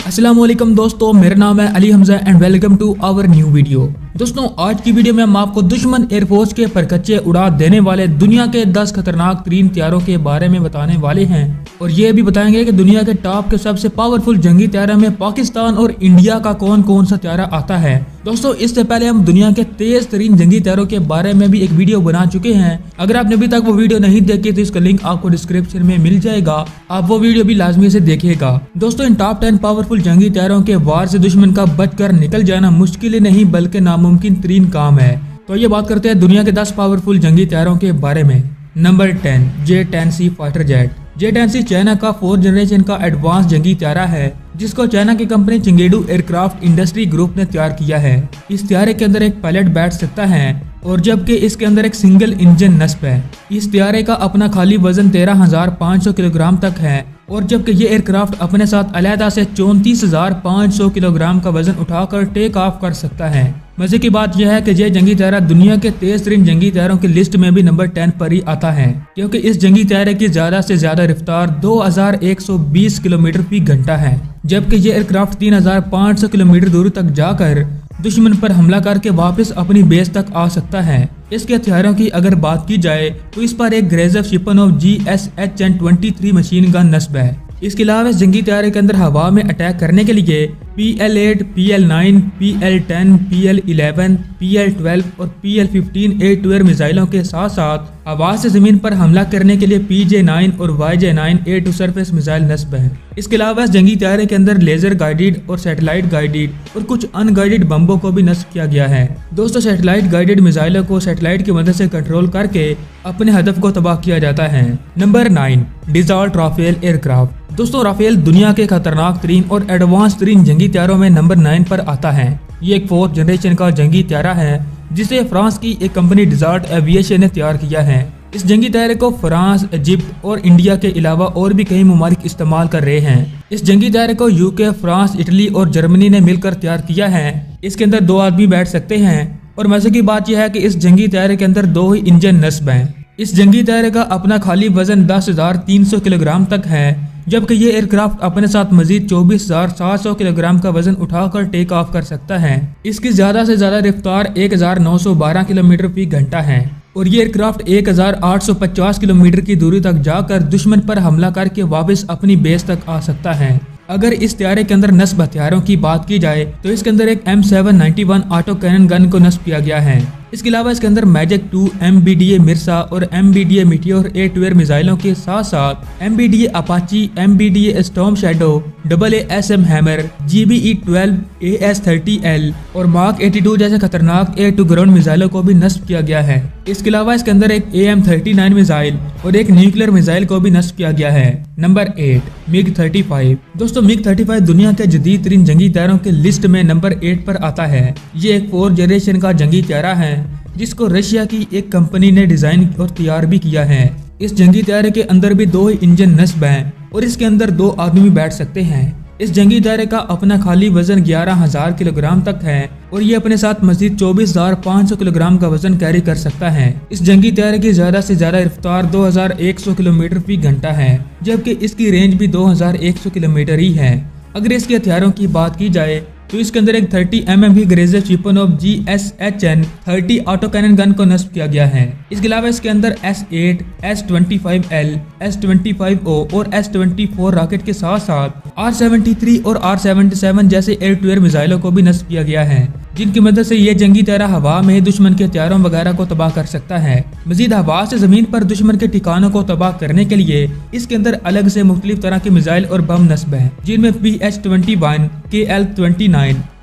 अस्सलाम वालेकुम दोस्तों, मेरा नाम है Ali Hamza and welcome to our new video. दोस्तों आज की वीडियो में हम आपको दुश्मन एयरफोर्स के परखच्चे उड़ा देने वाले दुनिया के 10 खतरनाक तरीन त्यारों के बारे में बताने वाले हैं और ये भी बताएंगे कि दुनिया के टॉप के सबसे पावरफुल जंगी त्यारों में पाकिस्तान और इंडिया का कौन कौन सा त्यारा आता है। दोस्तों इससे पहले हम दुनिया के तेज तरीन जंगी त्यारों के बारे में भी एक वीडियो बना चुके हैं। अगर आपने अभी तक वो वीडियो नहीं देखी तो इसका लिंक आपको डिस्क्रिप्शन में मिल जाएगा, आप वो वीडियो भी लाजमी से देखिएगा। दोस्तों इन टॉप 10 पावरफुल जंगी त्यारों के वार से दुश्मन का बचकर निकल जाना मुश्किल ही नहीं बल्कि नामुमकिन तरीन काम है। तो ये बात करते हैं दुनिया के 10 पावरफुल जंगी त्यारों के बारे में। Number 10 J-10C fighter jet. J-10C China का 4th जनरेशन का एडवांस जंगी त्यारा है जिसको चाइना की company Chengdu aircraft industry group ने तैयार किया है। इस त्यारे के अंदर एक पायलट बैठ सकता है और जबकि इसके अंदर एक सिंगल इंजन नस्ब है। इस त्यारे का अपना खाली वजन 13,500 किलोग्राम तक है और जबकि ये एयरक्राफ्ट अपने साथ अलहदा से 34,500 किलोग्राम का वजन उठाकर टेक ऑफ कर सकता है। मजे की बात यह है कि ये जंगी त्यारा दुनिया के तेज तरीन जंगी त्यारों की लिस्ट में भी नंबर 10 पर ही आता है क्योंकि इस जंगी त्यारे की ज्यादा से ज्यादा रफ्तार 2120 किलोमीटर फी घंटा है, जबकि ये एयरक्राफ्ट 3,500 किलोमीटर दूर तक जाकर दुश्मन पर हमला करके वापस अपनी बेस तक आ सकता है। इसके हथियारों की अगर बात की जाए तो इस पर एक ग्रेजर शिपनोव GSHN-23 मशीन गन नस्ब है। इसके अलावा इस जंगी त्यारे के अंदर हवा में अटैक करने के लिए PL-8, PL-9, PL-10, PL-11, PL-12 और PL-15 एयर टू एयर मिसाइलों के साथ साथ हवा से जमीन पर हमला करने के लिए PJ-9 और YJ-9 air to surface missile नस्ब है। इसके अलावा इस जंगी त्यारे के अंदर लेजर गाइडेड और सैटेलाइट गाइडेड और कुछ अनगाइडेड बम्बों को भी नस्ब किया गया है। दोस्तों सैटेलाइट गाइडेड मिसाइलों को सैटेलाइट की मदद से कंट्रोल करके अपने हदफ को तबाह किया जाता है। Number 9 Dassault Rafale aircraft. दोस्तों राफेल दुनिया के खतरनाक तरीन और एडवांस तरीन जंगी त्यारों में नंबर 9 पर आता है। ये एक 4th जनरेशन का जंगी त्यारा है जिसे फ्रांस की एक कंपनी डसॉल्ट एविएशन ने तैयार किया है। इस जंगी त्यारे को फ्रांस, इजिप्ट और इंडिया के अलावा और भी कई ममालिक इस्तेमाल कर रहे हैं। इस जंगी त्यारे को यूके, फ्रांस, इटली और जर्मनी ने मिलकर तैयार किया है। इसके अंदर 2 आदमी बैठ सकते हैं और मजे की बात यह है कि इस जंगी त्यारे के अंदर 2 ही इंजन नस्ब हैं। इस जंगी त्यारे का अपना खाली वजन 10,300 किलोग्राम तक है, जबकि ये एयरक्राफ्ट अपने साथ मजीद 24,700 किलोग्राम का वजन उठाकर टेक ऑफ कर सकता है। इसकी ज्यादा से ज्यादा रफ्तार 1,912 किलोमीटर फी घंटा है और ये एयरक्राफ्ट 1,850 किलोमीटर की दूरी तक जाकर दुश्मन पर हमला करके वापस अपनी बेस तक आ सकता है। अगर इस त्यारे के अंदर नस्ब हथियारों की बात की जाए तो इसके अंदर एक M791 ऑटो कैनन गन को नस्ब किया गया है। इसके अलावा इसके अंदर मैजिक 2, MBDA मिर्सा और MBDA Meteor air to air मिसाइलों के साथ साथ MBDA Apache, MBDA Storm Shadow, AASM Hammer, GBE-12, AS-30L और मार्क 82 जैसे खतरनाक एयर टू ग्राउंड मिसाइलों को भी नस्ब किया गया है। इसके अलावा इसके अंदर एक AM-39 मिसाइल और एक न्यूक्लियर मिसाइल को भी नस्ब किया गया है। Number 8 MiG-35। दोस्तों MiG-35 दुनिया के जदीद तरीन जंगी त्यारों के लिस्ट में नंबर 8 पर आता है। ये एक 4th जनरेशन का जंगी त्यारा है जिसको रशिया की एक कंपनी ने डिजाइन और तैयार भी किया है। इस जंगी त्यारे के अंदर भी 2 ही इंजन नस्ब हैं और इसके अंदर 2 आदमी बैठ सकते हैं। इस जंगी त्यारे का अपना खाली वजन 11,000 किलोग्राम तक है और ये अपने साथ मजीद 24,500 किलोग्राम का वजन कैरी कर सकता है। इस जंगी त्यारे की ज्यादा से ज्यादा रफ्तार 2,100 किलोमीटर फी घंटा है, जबकि इसकी रेंज भी 2,100 किलोमीटर ही है। अगर इसके हथियारों की बात की जाए तो इसके अंदर एक 30 mm Gryazev Shipunov GSHN-30 auto cannon gun को नस्ब किया गया है। इसके अलावा इसके अंदर S8, S25L, S25O और S24 रॉकेट के साथ साथ R73 और R77 जैसे एयर टू एयर मिसाइलों को भी नस्ब किया गया है, जिनकी मदद से ये जंगी त्यारा हवा में दुश्मन के हथियारों वगैरह को तबाह कर सकता है। मजीद हवा से जमीन पर दुश्मन के ठिकानों को तबाह करने के लिए इसके अंदर अलग से मुख्तलिफ तरह के मिसाइल और बम नस्ब है, जिनमें PH-21, KL-29,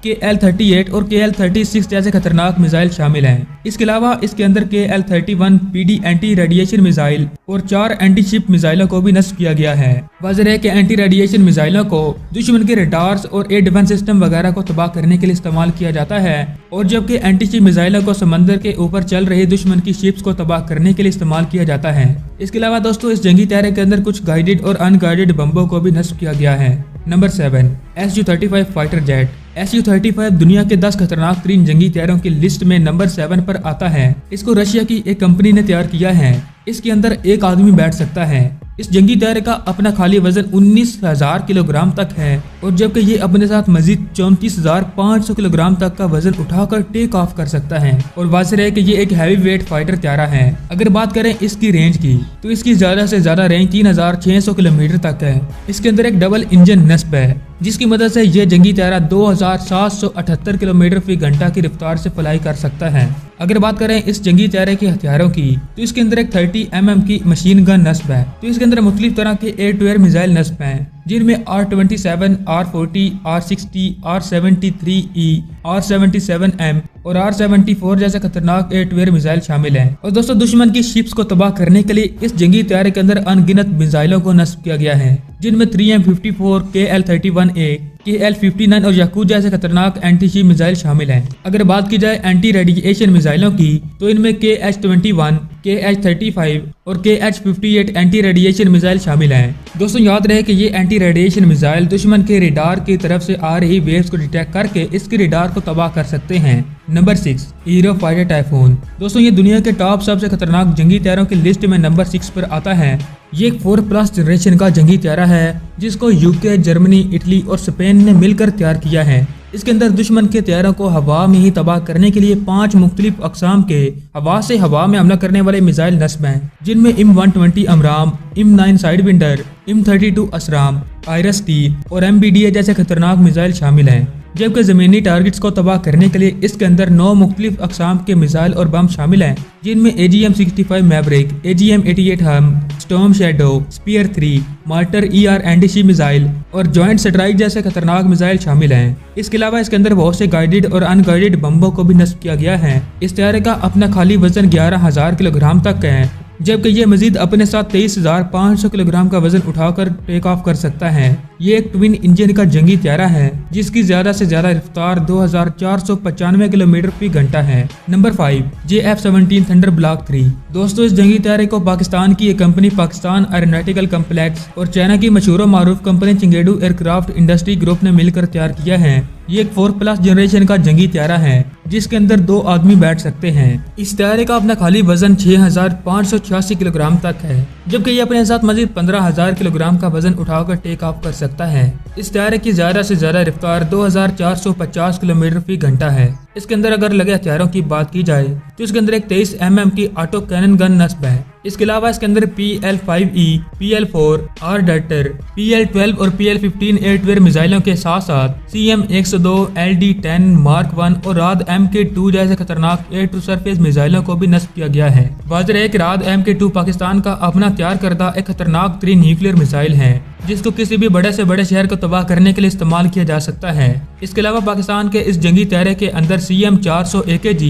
KL-38 और KL-36 जैसे खतरनाक मिसाइल शामिल हैं। इसके अलावा इसके अंदर KL-31 PD anti radiation missile और 4 एंटी शिप मिसाइलों को भी नस्ब किया गया है। वाज़ेह है कि एंटी रेडिएशन मिसाइलों को दुश्मन के रडार्स और एयर डिफेंस सिस्टम वगैरह को तबाह करने के लिए इस्तेमाल किया जाता है और जबकि एंटी शिप मिसाइलों को समंदर के ऊपर चल रही दुश्मन की शिप्स को तबाह करने के लिए इस्तेमाल किया जाता है। इसके अलावा दोस्तों इस जंगी त्यारे के अंदर कुछ गाइडेड और अनगाइडेड बम्बों को भी नस्ब किया गया है। Number 7 Su-35 fighter jet. Su-35 दुनिया के 10 खतरनाक तरीन जंगी त्यारों की लिस्ट में नंबर 7 पर आता है। इसको रशिया की एक कंपनी ने तैयार किया है। इसके अंदर एक आदमी बैठ सकता है। इस जंगी तैयारे का अपना खाली वजन 19,000 किलोग्राम तक है और जबकि ये अपने साथ मजीद 34,500 किलोग्राम तक का वजन उठाकर टेक ऑफ कर सकता है। और वाज़ेह है कि ये एक हैवी वेट फाइटर तैयारा है। अगर बात करें इसकी रेंज की तो इसकी ज्यादा से ज्यादा रेंज 3,600 किलोमीटर तक है। इसके अंदर एक डबल इंजन नस्ब है जिसकी मदद से यह जंगी तैयारा 2,778 किलोमीटर फी घंटा की रफ्तार से फ्लाई कर सकता है। अगर बात करें इस जंगी तैयारे के हथियारों की तो इसके अंदर एक 30 mm की मशीन गन नस्ब है। तो इसके अंदर मुख्तलिफ तरह के एयर टू एयर मिसाइल नस्ब हैं जिनमें R-27, R-40, R-60, R-73E, R-77M और R-74 जैसे खतरनाक एयर टू एयर मिसाइल शामिल हैं। और दोस्तों दुश्मन की शिप्स को तबाह करने के लिए इस जंगी तैयारे के अंदर अनगिनत मिसाइलों को नस्ब किया गया है जिनमें 3M54, KL-31A, KL-59 और याकूत जैसे खतरनाक एंटी शिप मिसाइल शामिल हैं। अगर बात की जाए एंटी रेडिएशन मिसाइलों की तो इनमें KH-21, KH-35 और KH-58 एंटी रेडिएशन मिसाइल शामिल हैं। दोस्तों याद रहे कि ये एंटी रेडिएशन मिसाइल दुश्मन के रेडार की तरफ से आ रही वेव्स को डिटेक्ट करके इसके रेडार को तबाह कर सकते हैं। Number 6, hero fighter typhoon. दोस्तों ये दुनिया के टॉप सबसे खतरनाक जंगी तैयारों की लिस्ट में नंबर 6 पर आता है। ये एक 4+ जनरेशन का जंगी तैयारा है जिसको यूके, जर्मनी, इटली और स्पेन ने मिलकर तैयार किया है। इसके अंदर दुश्मन के तैयारों को हवा में ही तबाह करने के लिए 5 मुख्तलिफ अकसाम के हवा से हवा में हमला करने वाले मिसाइल नस्ब हैं जिनमें M120 अमराम, M9 साइडविंडर, M32 असराम, आयरस-T और MBDA जैसे खतरनाक मिसाइल शामिल हैं। जबकि जमीनी टारगेट्स को तबाह करने के लिए इसके अंदर 9 मुख्तलिफ अकसाम के मिसाइल और बम शामिल हैं जिनमें AGM-65 मैवरिक, AGM-88 हम, Storm Shadow, Spear 3, Marte ER anti missile और जॉइंट स्ट्राइक जैसे खतरनाक मिसाइल शामिल हैं। इसके अलावा इसके अंदर बहुत से गाइडेड और अनगाइडेड बम्बों को भी नस्ब किया गया है। इस तैयारे का अपना खाली वजन 11,000 किलोग्राम तक है जबकि ये मजीद अपने साथ 23,500 किलोग्राम का वजन उठाकर टेक ऑफ कर सकता है। ये एक ट्विन इंजन का जंगी तैयारा है जिसकी ज्यादा से ज्यादा रफ्तार 2,495 किलोमीटर फी घंटा है। Number 5, JF-17 thunder block 3। दोस्तों इस जंगी तैयारे को पाकिस्तान की एक कंपनी पाकिस्तान एरोनॉटिकल कम्प्लेक्स और चाइना की मशहूर मारूफ कंपनी चिंगेडू एयरक्राफ्ट इंडस्ट्री ग्रुप ने मिलकर तैयार किया है। ये एक 4+ जनरेशन का जंगी तैयारा है जिसके अंदर 2 आदमी बैठ सकते हैं। इस तैयारे का अपना खाली वजन 6,586 किलोग्राम तक है जबकि ये अपने साथ मजीद 15,000 किलोग्राम का वजन उठाकर टेक ऑफ कर सकता है। इस तैयारे की ज्यादा से ज्यादा रफ्तार 2,450 किलोमीटर फी घंटा है। इसके अंदर अगर लगे हथियारों की बात की जाए तो इसके अंदर एक 23 mm की ऑटो कैनन गन नस्ब है। इसके अलावा इसके अंदर PL-5E, PL-4, R-Darter, PL-12 और PL-15 एयर टू एयर मिसाइलों के साथ साथ CM-102, LD-10, Mark 1 और राद MK2 जैसे खतरनाक एयर टू सरफेस मिसाइलों को भी नस्ब किया गया है। वाज़ेह है कि राद MK2 पाकिस्तान का अपना तैयार करदा एक खतरनाक तरीन न्यूक्लियर मिसाइल है जिसको किसी भी बड़े से बड़े शहर को तबाह करने के लिए इस्तेमाल किया जा सकता है। इसके अलावा पाकिस्तान के इस जंगी तैयारे के अंदर CM-400 AKG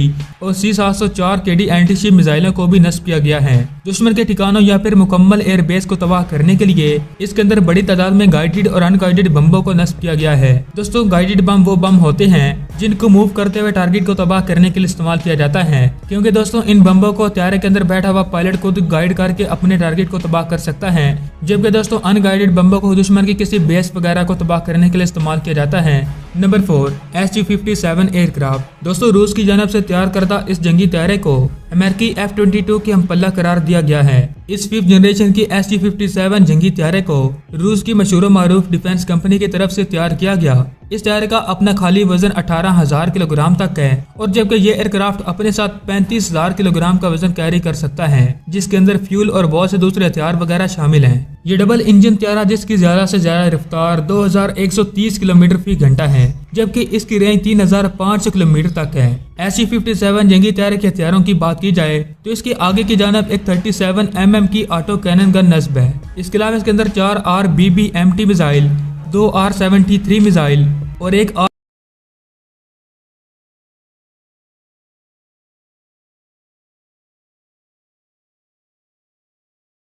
और C-704 KD एंटी शिप मिसाइलों को भी नस्ब किया गया है। दुश्मन के ठिकानों या फिर मुकम्मल एयरबेस को तबाह करने के लिए इसके अंदर बड़ी तादाद में गाइडेड और अनगाइडेड बम्बों को नस्ब किया गया है। दोस्तों गाइडेड बम वो बम होते हैं जिनको मूव करते हुए टारगेट को तबाह करने के लिए इस्तेमाल किया जाता है क्योंकि दोस्तों इन बम्बों को तैयारे के अंदर बैठा हुआ पायलट खुद गाइड करके अपने टारगेट को तबाह कर सकता है। जबकि दोस्तों अनगाइडेड बम्बों को दुश्मन की किसी बेस वगैरह को तबाह करने के लिए इस्तेमाल किया जाता है। Number 4, SU-57 aircraft. दोस्तों रूस की जानब से तैयार करदा इस जंगी तैयारे को अमेरिकी F-22 की हमपल्ला करार दिया गया है। इस 5th जनरेशन की SU-57 जंगी तैयारे को रूस की मशहूर मारूफ डिफेंस कंपनी की तरफ से तैयार किया गया। इस तैयारे का अपना खाली वजन 18,000 किलोग्राम तक है और जबकि ये एयरक्राफ्ट अपने साथ 35,000 किलोग्राम का वजन कैरी कर सकता है जिसके अंदर फ्यूल और बहुत से दूसरे हथियार वगैरह शामिल हैं। ये डबल इंजन तैयारा जिसकी ज्यादा से ज्यादा रफ्तार 2,130 किलोमीटर फी घंटा है जबकि इसकी रेंज 3,500 किलोमीटर तक है। SU-57 जंगी तैयारे के हथियारों की बात की जाए तो इसके आगे की जानब एक 37 mm की ऑटो कैनन गन नस्ब है। इसके अलावा इसके अंदर 4 RBBMT मिसाइल, 2 R-73 मिसाइल और एक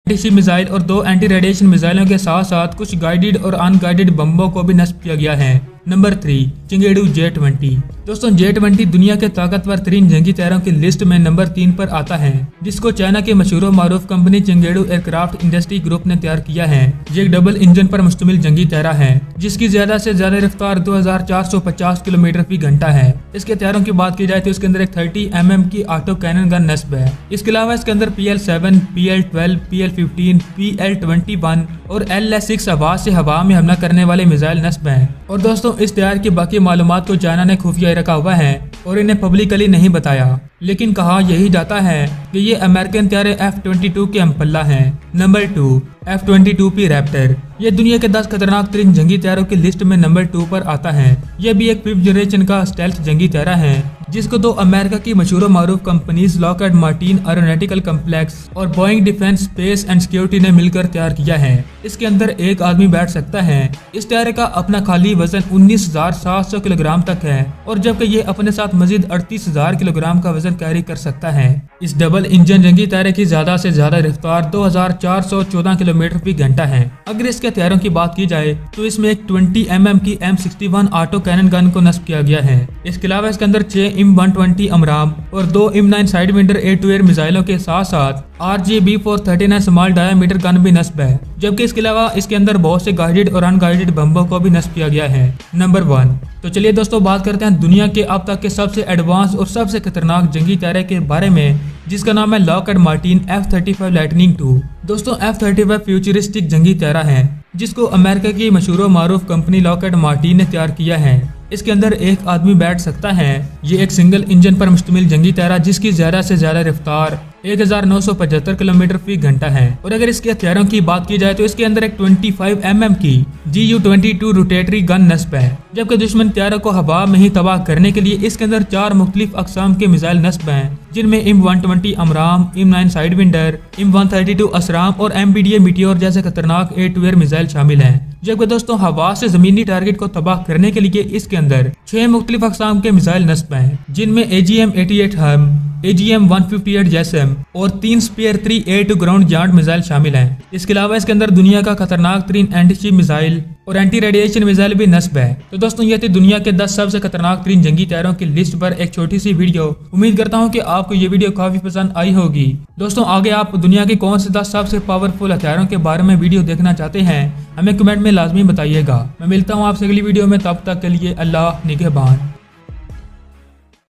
एंटी मिसाइल और 2 एंटी रेडिएशन मिसाइलों के साथ साथ कुछ गाइडेड और अनगाइडेड बम्बों को भी नस्ब किया गया है। Number 3 चंगेडू J-20। दोस्तों J-20 दुनिया के ताकतवर तरीन जंगी तैयारों की लिस्ट में नंबर 3 पर आता है, जिसको चाइना की मशहूर मारूफ कंपनी चंगेडू एयरक्राफ्ट इंडस्ट्री ग्रुप ने तैयार किया है। ये एक डबल इंजन पर मुश्तमिल जंगी तैयारा है, जिसकी ज्यादा से ज्यादा रफ्तार 2450 किलोमीटर फी घंटा है। इसके तैयारों की बात की जाए तो इसके अंदर एक 30 mm की ऑटो कैनन गन नस्ब है। इसके अलावा इसके अंदर PL-7, PL-12, PL-15, PL-21 और LS-6 हवा से हवा में हमला करने वाले मिसाइल नस्ब हैं। और दोस्तों इस तैयार की बाकी मालूमात को चाइना ने खुफिया रखा हुआ है और इन्हें पब्लिकली नहीं बताया, लेकिन कहा यही जाता है कि ये अमेरिकन तैयारे F-22 के हमपल्ला हैं। Number 2 F-22P Raptor. ये दुनिया के 10 खतरनाक तरीन जंगी तैयारों की लिस्ट में नंबर 2 पर आता है। यह भी एक 5th जनरेशन का स्टेल्थ जंगी तैयारा है, जिसको दो अमेरिका की मशहूर मारूफ कंपनीज लॉकहार्ड मार्टिन एरोनॉटिकल कॉम्प्लेक्स और Boeing defence space and security ने मिलकर तैयार किया है। इसके अंदर एक आदमी बैठ सकता है। इस तैयारे का अपना खाली वजन 19,700 किलोग्राम तक है, और जबकि ये अपने साथ मजीद 38,000 किलोग्राम का वजन कैरी कर सकता है। इस डबल इंजन जंगी तैयारे की ज्यादा से ज्यादा रफ्तार 2414 किलोमीटर फी घंटा है। अगर इसके तैयारों की बात की जाए तो इसमें एक 20 mm की M61 ऑटो कैनन गन को नस्ब किया गया है। इसके अलावा इसके अंदर 6 M120 अमराम और 2 M9 Sidewinder air to air मिसाइलों के साथ साथ RGB-439 स्मॉल डायामीटर गन भी नस्ब है, जबकि इसके अलावा इसके अंदर बहुत से गाइडेड और अनगाइडेड बम्बों को भी नस्ब किया गया है। नंबर 1। तो चलिए दोस्तों बात करते हैं दुनिया के अब तक के सबसे एडवांस और सबसे खतरनाक जंगी तैयारे के बारे में, जिसका नाम है लॉकहार्ड मार्टिन F-35 लाइटनिंग II। दोस्तों F-35 फ्यूचरिस्टिक जंगी तैयारा है, जिसको अमेरिका की मशहूर मारूफ कंपनी लॉकहार्ड मार्टिन ने तैयार किया है। इसके अंदर एक आदमी बैठ सकता है। ये एक सिंगल इंजन पर मुश्तमिल जंगी तैयारा, जिसकी ज्यादा से ज्यादा रफ्तार 1975 किलोमीटर फी घंटा है। और अगर इसके हथियारों की बात की जाए तो इसके अंदर एक 25 mm की GU-22 रोटेटरी गन नस्ब है, जबकि दुश्मन तैयारों को हवा में ही तबाह करने के लिए इसके अंदर 4 मुख्तलिफ अकसाम के मिसाइल नस्ब हैं, जिनमें M120 अमराम, M9 साइडविंडर, M132 असराम और MBDA मीटियोर जैसे खतरनाक एयर टू एयर मिसाइल शामिल हैं। जबकि दोस्तों हवा से जमीनी टारगेट को तबाह करने के लिए इसके अंदर 6 मुख्तलिफ अकसाम के मिसाइल नस्ब हैं, जिनमें AGM-88 हम, AGM-158 जैसम और 3 Spear 3 air to ground giant missile शामिल हैं। इसके अलावा इसके अंदर दुनिया का खतरनाक तरीन एंटी शिप मिसाइल और एंटी रेडिएशन मिसाइल भी नस्ब है। तो दोस्तों ये थी दुनिया के 10 सबसे खतरनाक तरीन जंगी तैयारों की लिस्ट पर एक छोटी सी वीडियो। उम्मीद करता हूँ कि आपको ये वीडियो काफी पसंद आई होगी। दोस्तों आगे आप दुनिया के कौन से 10 सबसे पावरफुल हथियारों के बारे में वीडियो देखना चाहते हैं, हमें कमेंट में लाजमी बताइएगा। मैं मिलता हूँ आपसे अगली वीडियो में, तब तक के लिए अल्लाह निगहबान।